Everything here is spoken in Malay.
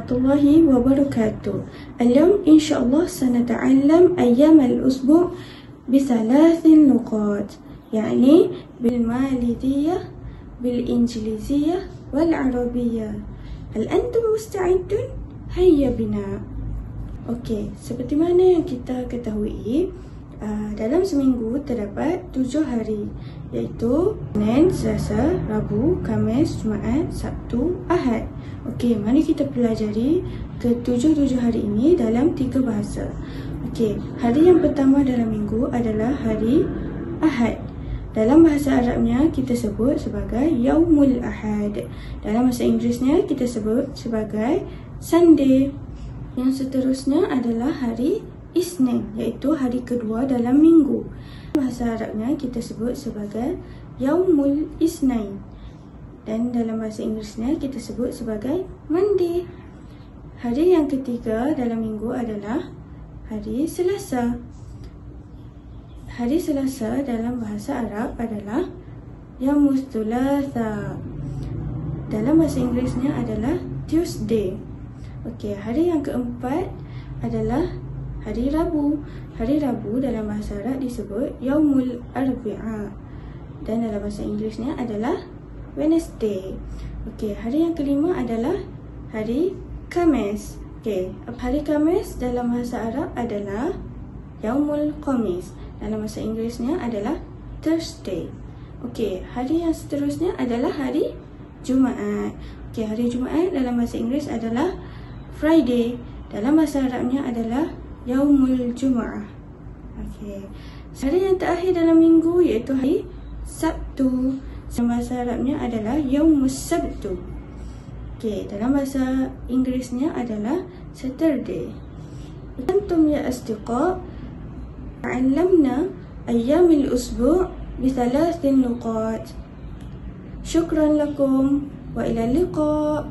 warahmatullahi wabarakatuh. اليوم إن شاء الله سنتعلم أيام الأسبوع بثلاث نقاط، يعني بالماليزية بالإنجليزية والعربية. هل أنتم مستعدون؟ هيا بنا. Okey, seperti mana yang kita ketahui, dalam seminggu terdapat 7 hari, iaitu Senin, Selasa, Rabu, Khamis, Jumaat, Sabtu, Ahad. Okey, mari kita pelajari ke-7 hari ini dalam 3 bahasa. Okey, hari yang pertama dalam minggu adalah hari Ahad. Dalam bahasa Arabnya kita sebut sebagai Yaumul Ahad. Dalam bahasa Inggerisnya kita sebut sebagai Sunday. Yang seterusnya adalah hari Isnin, iaitu hari kedua dalam minggu. Bahasa Arabnya kita sebut sebagai Yaumul Isnain. Dan dalam bahasa Inggerisnya kita sebut sebagai Monday. Hari yang ketiga dalam minggu adalah hari Selasa. Hari Selasa dalam bahasa Arab adalah Yaumul Thulatha. Dalam bahasa Inggerisnya adalah Tuesday. Okey, hari yang keempat adalah hari Rabu. Hari Rabu dalam bahasa Arab disebut Yaumul Arbi'a. Dan dalam bahasa Inggerisnya adalah Wednesday. Okey, hari yang kelima adalah hari Khamis. Okey, hari Khamis dalam bahasa Arab adalah Yaumul Khamis. Dalam bahasa Inggerisnya adalah Thursday. Okey, hari yang seterusnya adalah hari Jumaat. Okey, hari Jumaat dalam bahasa Inggeris adalah Friday. Dalam bahasa Arabnya adalah Yaumul Jum'ah. Okey. Hari yang terakhir dalam minggu iaitu hari Sabtu. Dalam bahasa Arabnya adalah Yaumus Sabtu. Okey, dalam bahasa Inggerisnya adalah Saturday. Antum ya asdiqa, ta'allamna ayyamil usbu' بثلاث نقاط. شكرا لكم وإلى اللقاء.